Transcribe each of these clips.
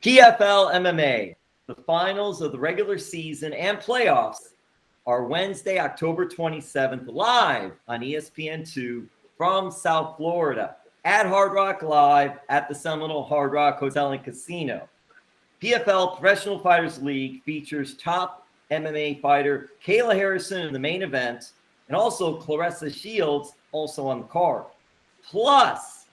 PFL MMA, the finals of the regular season and playoffs are Wednesday, October 27th, live on ESPN2 from South Florida at Hard Rock Live at the Seminole Hard Rock Hotel and Casino. PFL Professional Fighters League features top MMA fighter Kayla Harrison in the main event and also Claressa Shields also on the card. Plus,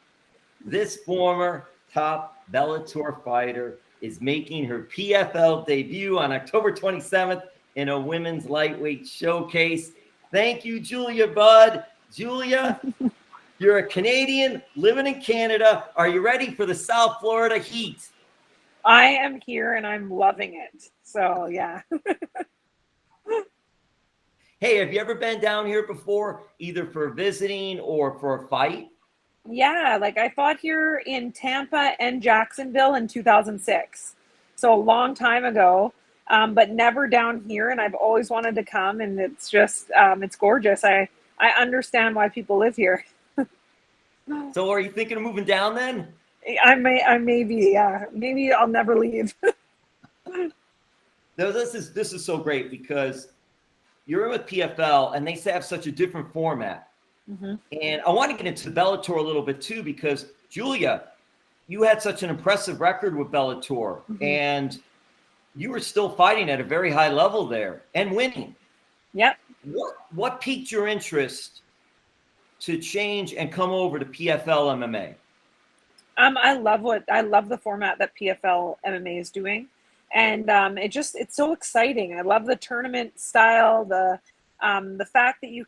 this former top Bellator fighter is making her PFL debut on October 27th in a women's lightweight showcase. Thank you, Julia Budd. Julia, you're a Canadian living in Canada. Are you ready for the South Florida heat? I am here and I'm loving it. So, yeah. Hey, have you ever been down here before, either for visiting or for a fight? Yeah, like I fought here in Tampa and Jacksonville in 2006. So a long time ago, but never down here. And I've always wanted to come, and it's just, it's gorgeous. I understand why people live here. So are you thinking of moving down then? I may be, yeah. Maybe I'll never leave. No, this is so great because you're in with PFL and they have such a different format. Mm-hmm. And I want to get into Bellator a little bit too, because Julia, you had such an impressive record with Bellator, mm-hmm. and you were still fighting at a very high level there and winning. Yep. What piqued your interest to change and come over to PFL MMA? I love the format that PFL MMA is doing. And it's so exciting. I love the tournament style, the fact that you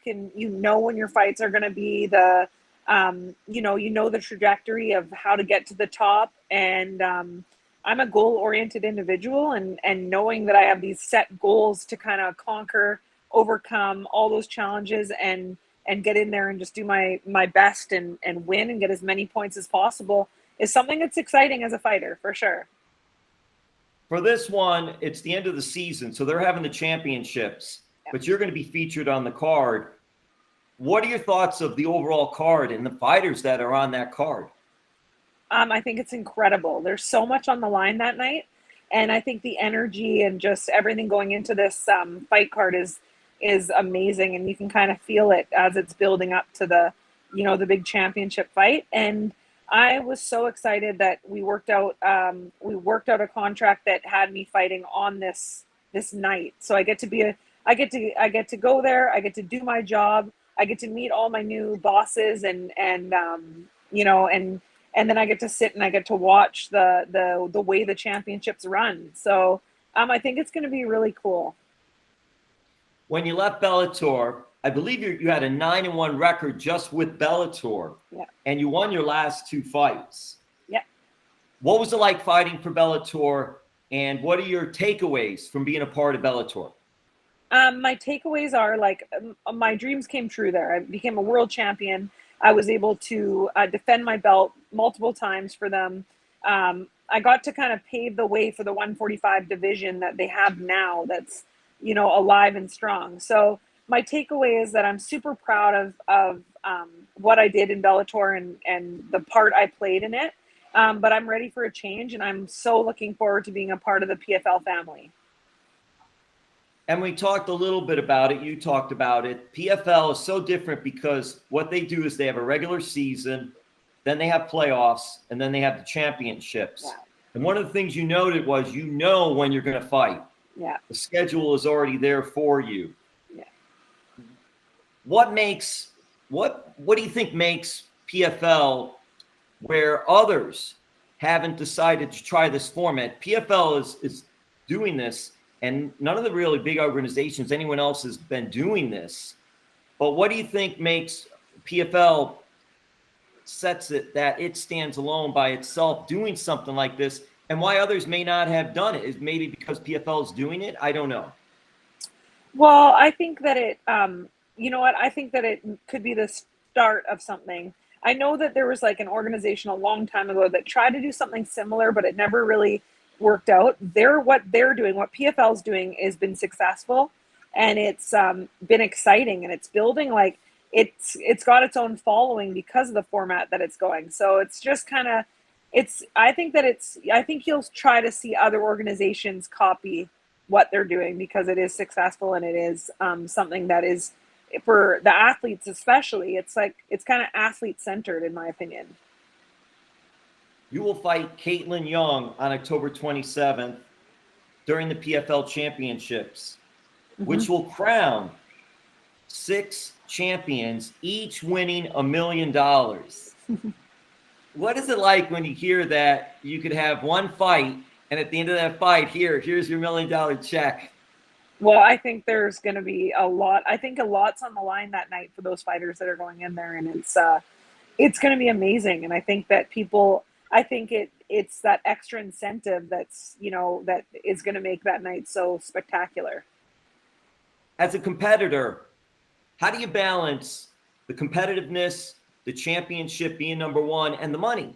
know when your fights are going to be, the the trajectory of how to get to the top. And I'm a goal-oriented individual, and knowing that I have these set goals to kind of conquer, overcome all those challenges and get in there and just do my best and win and get as many points as possible is something that's exciting as a fighter, for sure. For this one, it's the end of the season, so they're having the championships, but you're going to be featured on the card. What are your thoughts of the overall card and the fighters that are on that card? I think it's incredible. There's so much on the line that night, and I think the energy and just everything going into this fight card is amazing, and you can kind of feel it as it's building up to the big championship fight. And I was so excited that we worked out a contract that had me fighting on this night. So I get to go there. I get to do my job. I get to meet all my new bosses and then I get to sit and I get to watch the way the championships run. So I think it's going to be really cool. When you left Bellator, I believe you had a 9-1 record just with Bellator, and you won your last 2 fights. Yeah. What was it like fighting for Bellator, and what are your takeaways from being a part of Bellator? My takeaways are my dreams came true there. I became a world champion. I was able to defend my belt multiple times for them. I got to kind of pave the way for the 145 division that they have now that's, alive and strong. So my takeaway is that I'm super proud of what I did in Bellator and the part I played in it. But I'm ready for a change, and I'm so looking forward to being a part of the PFL family. And we talked a little bit about it. You talked about it. PFL is so different because what they do is they have a regular season, then they have playoffs, and then they have the championships. Wow. And one of the things you noted was when you're going to fight. Yeah. The schedule is already there for you. Yeah. What do you think makes PFL where others haven't decided to try this format? PFL is doing this, and none of the really big organizations, anyone else has been doing this. But what do you think makes PFL sets it that it stands alone by itself doing something like this, and why others may not have done it? Is maybe because PFL is doing it? I don't know. Well, I think that I think that it could be the start of something. I know that there was an organization a long time ago that tried to do something similar, but it never really worked out. What PFL is doing has been successful, and it's been exciting, and it's building it's got its own following because of the format that it's going. So it's just kind of I think you'll try to see other organizations copy what they're doing because it is successful and it is something that is, for the athletes especially, it's kind of athlete centered in my opinion. You will fight Caitlin Young on October 27th during the PFL Championships, which will crown 6 champions, each winning $1 million. What is it like when you hear that you could have one fight and at the end of that fight, here's your $1 million check? Well, I think there's going to be a lot. I think a lot's on the line that night for those fighters that are going in there, and it's going to be amazing. And I think that it's that extra incentive that's, that is going to make that night so spectacular. As a competitor, how do you balance the competitiveness, the championship being number one, and the money?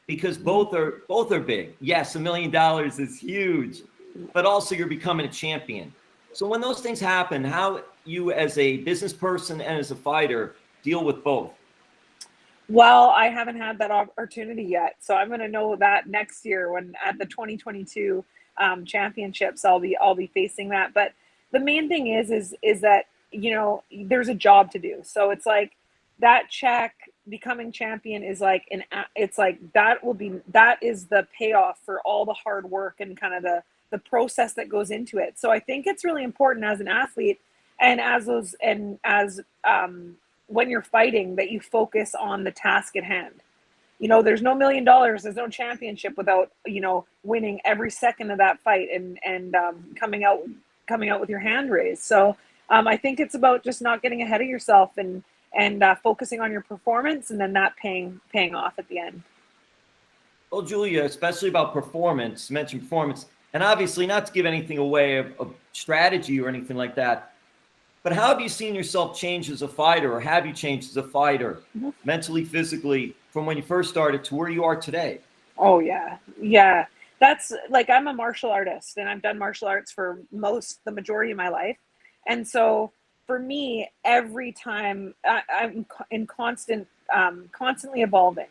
Because both are big. Yes, $1 million is huge, but also you're becoming a champion. So when those things happen, how you as a business person and as a fighter deal with both? Well, I haven't had that opportunity yet, so I'm going to know that next year when at the 2022 championships, I'll be facing that. But the main thing is that there's a job to do. So it's like that check, becoming champion is like that is the payoff for all the hard work and kind of the process that goes into it. So I think it's really important as an athlete and when you're fighting that you focus on the task at hand. There's no $1 million, there's no championship without, winning every second of that fight and coming out with your hand raised. So I think it's about just not getting ahead of yourself and focusing on your performance, and then that paying off at the end. Well, Julia, especially about performance, you mentioned performance, and obviously not to give anything away of strategy or anything like that, but how have you seen yourself change as a fighter, or have you changed as a fighter, mentally, physically, from when you first started to where you are today? Oh, yeah. Yeah. That's like, I'm a martial artist, and I've done martial arts for the majority of my life. And so for me, every time I'm in constantly evolving.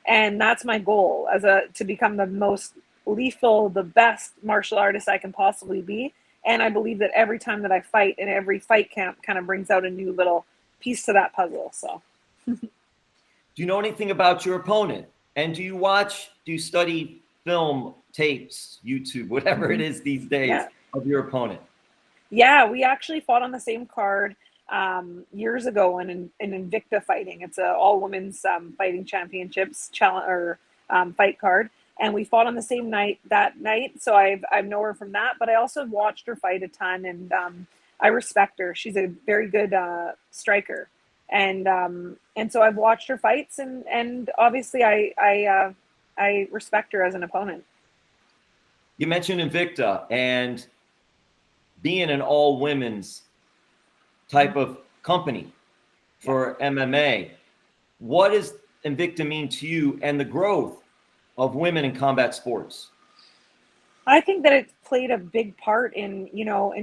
And that's my goal to become the most lethal, the best martial artist I can possibly be. And I believe that every time that I fight, and every fight camp kind of brings out a new little piece to that puzzle. So do you know anything about your opponent? And do you study film, tapes, YouTube, whatever it is these days of your opponent? Yeah, we actually fought on the same card years ago in Invicta fighting. It's a all women's fighting championships fight card, and we fought on the same night that night. So I know her from that, but I also watched her fight a ton, and I respect her. She's a very good striker, and so I've watched her fights, and obviously I respect her as an opponent. You mentioned Invicta and being an all women's type of company for MMA. What does Invicta mean to you and the growth of women in combat sports? I think that it played a big part in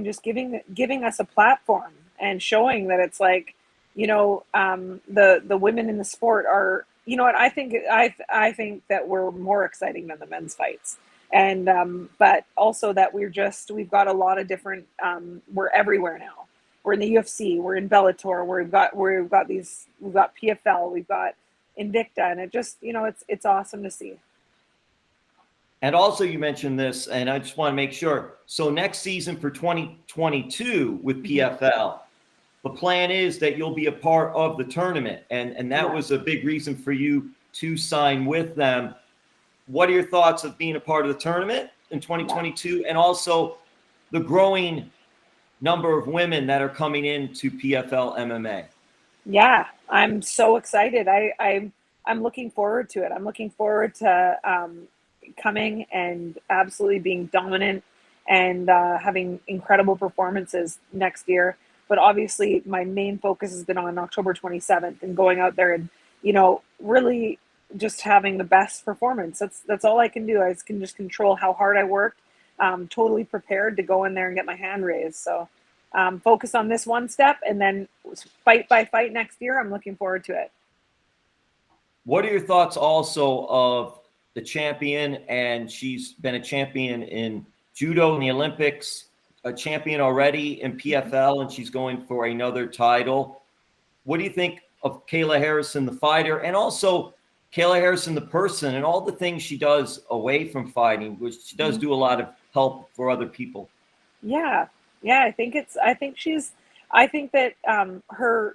just giving us a platform and showing that it's like, the women in the sport are, I think that we're more exciting than the men's fights. And but also that we've got a lot of different, we're everywhere now. We're in the UFC, we're in Bellator, we've got PFL, we've got Invicta, and it just, it's awesome to see. And also you mentioned this, and I just want to make sure. So next season for 2022 with PFL, the plan is that you'll be a part of the tournament. And that was a big reason for you to sign with them. What are your thoughts of being a part of the tournament in 2022 and also the growing number of women that are coming into PFL MMA? Yeah, I'm so excited. I'm looking forward to it. I'm looking forward to coming and absolutely being dominant and having incredible performances next year. But obviously my main focus has been on October 27th and going out there and, really just having the best performance. That's all I can do. I can just control how hard I worked. Totally prepared to go in there and get my hand raised. So focus on this one step, and then fight by fight next year. I'm looking forward to it. What are your thoughts also of the champion, and she's been a champion in judo in the Olympics, a champion already in PFL, and she's going for another title. What do you think of Kayla Harrison, the fighter, and also Kayla Harrison, the person, and all the things she does away from fighting, which she does do a lot of help for other people? Yeah. I think that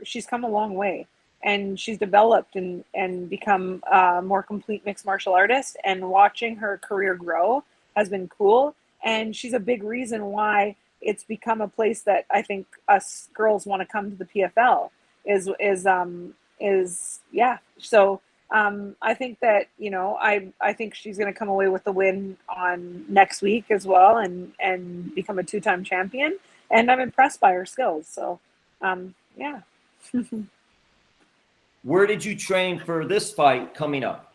she's come a long way, and she's developed and become a more complete mixed martial artist, and watching her career grow has been cool. And she's a big reason why it's become a place that I think us girls want to come to the PFL So I think that, I think she's going to come away with the win on next week as well, and become a 2-time champion. And I'm impressed by her skills. So, yeah. Where did you train for this fight coming up?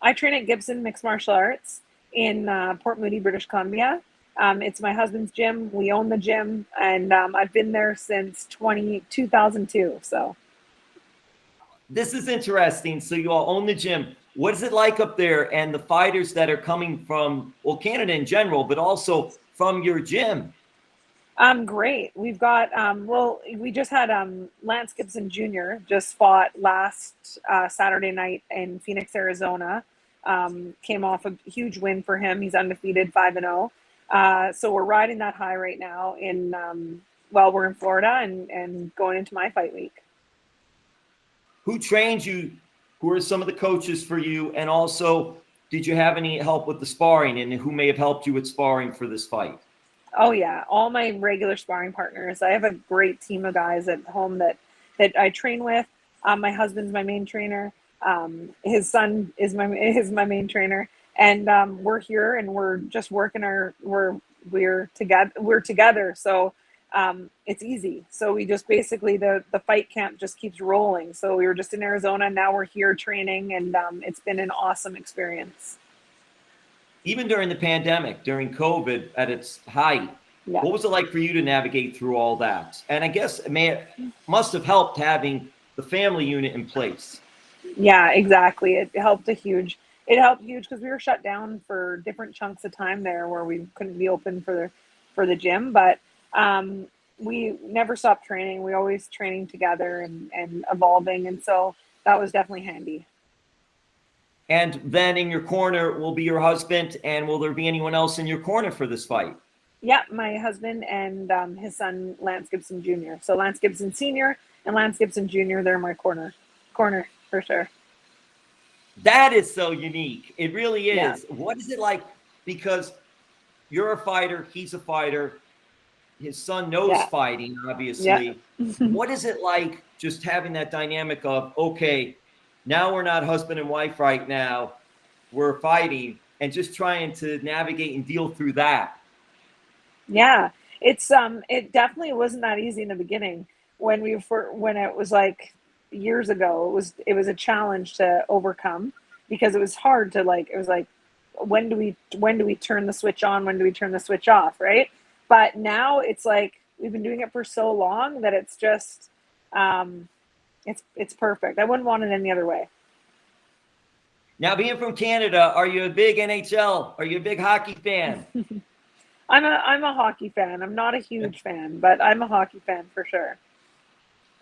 I train at Gibson Mixed Martial Arts in Port Moody, British Columbia. It's my husband's gym. We own the gym, and I've been there since 2002. So this is interesting. So you all own the gym. What is it like up there, and the fighters that are coming from, well, Canada in general, but also from your gym? Great. We've got, we just had Lance Gibson Jr. just fought last Saturday night in Phoenix, Arizona. Came off a huge win for him. He's undefeated, 5-0. So we're riding that high right now we're in Florida and going into my fight week. Who trains you? Who are some of the coaches for you? And also, did you have any help with the sparring, and who may have helped you with sparring for this fight? Oh yeah, all my regular sparring partners. I have a great team of guys at home that I train with. My husband's my main trainer. His son is my main trainer, and we're here and we're just working we're together. So it's easy. So we just basically the fight camp just keeps rolling. So we were just in Arizona, now we're here training, and it's been an awesome experience. Even during the pandemic, during COVID at its height, what was it like for you to navigate through all that? And I guess it must have helped having the family unit in place. Yeah, exactly. It helped huge because we were shut down for different chunks of time there where we couldn't be open for the gym. But we never stopped training. We always training together and evolving. And so that was definitely handy. And then in your corner will be your husband. And will there be anyone else in your corner for this fight? Yeah, my husband and his son, Lance Gibson Jr. So Lance Gibson Sr. and Lance Gibson Jr., they're my corner for sure. That is so unique. It really is. Yeah. What is it like? Because you're a fighter, he's a fighter. His son knows fighting, obviously. Yeah. What is it like just having that dynamic of, okay, now we're not husband and wife right now, we're fighting, and just trying to navigate and deal through that? Yeah, it's it definitely wasn't that easy in the beginning. When it was like years ago, it was a challenge to overcome, because it was hard to it was like, when do we turn the switch on? When do we turn the switch off? Right. But now it's like, we've been doing it for so long that it's just, it's perfect. I wouldn't want it any other way. Now, being from Canada, are you a big NHL? Are you a big hockey fan? I'm a hockey fan. I'm not a huge fan, but I'm a hockey fan for sure.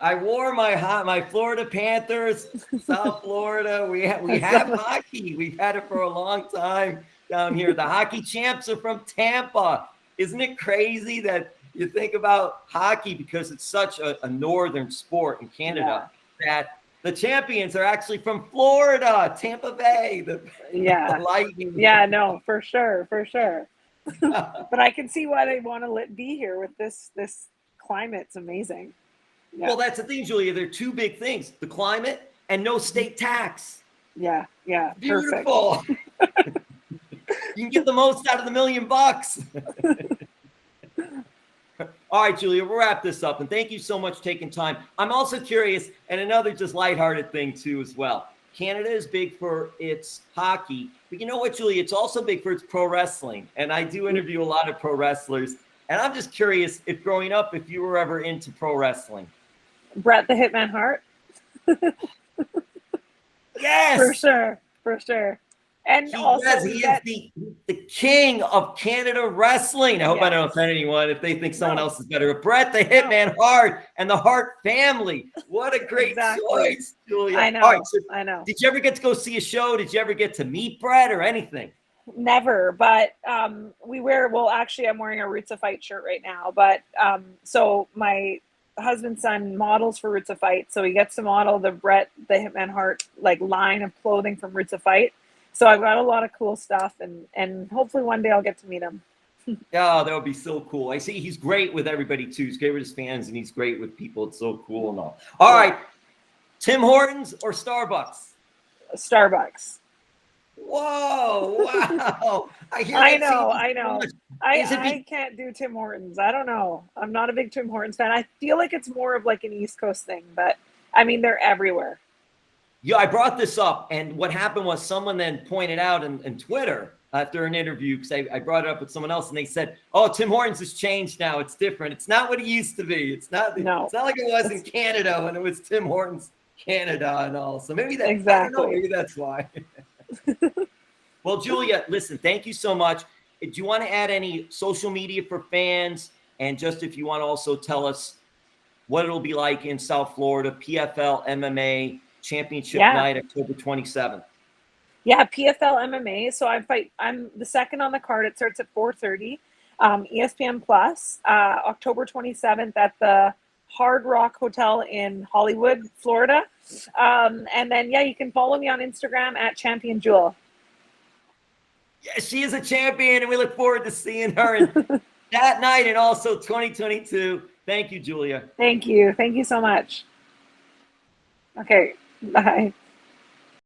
I wore my Florida Panthers, South Florida. We have hockey. We've had it for a long time down here. The hockey champs are from Tampa. Isn't it crazy that you think about hockey, because it's such a northern sport in Canada, that the champions are actually from Florida, Tampa Bay, the Lightning. Yeah, no, for sure. But I can see why they want to be here with this climate. It's amazing. Yeah. Well, that's the thing, Julia. There are two big things: the climate and no state tax. Yeah, beautiful. You can get the most out of the $1 million. All right, Julia, we'll wrap this up. And thank you so much for taking time. I'm also curious, and another just lighthearted thing too as well. Canada is big for its hockey, but you know what, Julia? It's also big for its pro wrestling. And I do interview a lot of pro wrestlers. And I'm just curious, if growing up, if you were ever into pro wrestling. Bret the Hitman Hart. Yes! For sure. And He also is the king of Canada wrestling. I hope I don't offend anyone if they think someone else is better. Bret, the Hitman Hart, and the Hart family. What a great choice, Julia. I know. All right, so I know. did you ever get to go see a show? Did you ever get to meet Bret or anything? Never, but actually I'm wearing a Roots of Fight shirt right now, but so my husband's son models for Roots of Fight, so he gets to model the Bret the Hitman Hart like line of clothing from Roots of Fight. So I've got a lot of cool stuff, and hopefully one day I'll get to meet him. Yeah, that would be so cool. I see he's great with everybody too. He's great with his fans, and he's great with people. It's so cool and all. All right, Tim Hortons or Starbucks? Starbucks. Whoa! Wow! I know. I can't do Tim Hortons. I don't know. I'm not a big Tim Hortons fan. I feel like it's more of like an East Coast thing, but I mean they're everywhere. Yeah, I brought this up, and what happened was someone then pointed out in Twitter after an interview, because I brought it up with someone else, and they said, "Oh, Tim Hortons has changed now. It's different. It's not what it used to be. It's not like it was in Canada when it was Tim Hortons Canada and all." So maybe that I don't know, maybe that's why. Well, Julia, listen, thank you so much. Do you want to add any social media for fans? And just if you want to also tell us what it'll be like in South Florida, PFL MMA Championship night, October 27th. Yeah, PFL MMA. So I'm the second on the card. It starts at 4:30. ESPN Plus, October 27th at the Hard Rock Hotel in Hollywood, Florida. And then, you can follow me on Instagram at Champion Jewel. Yeah, she is a champion, and we look forward to seeing her that night and also 2022. Thank you, Julia. Thank you. Thank you so much. Okay, bye.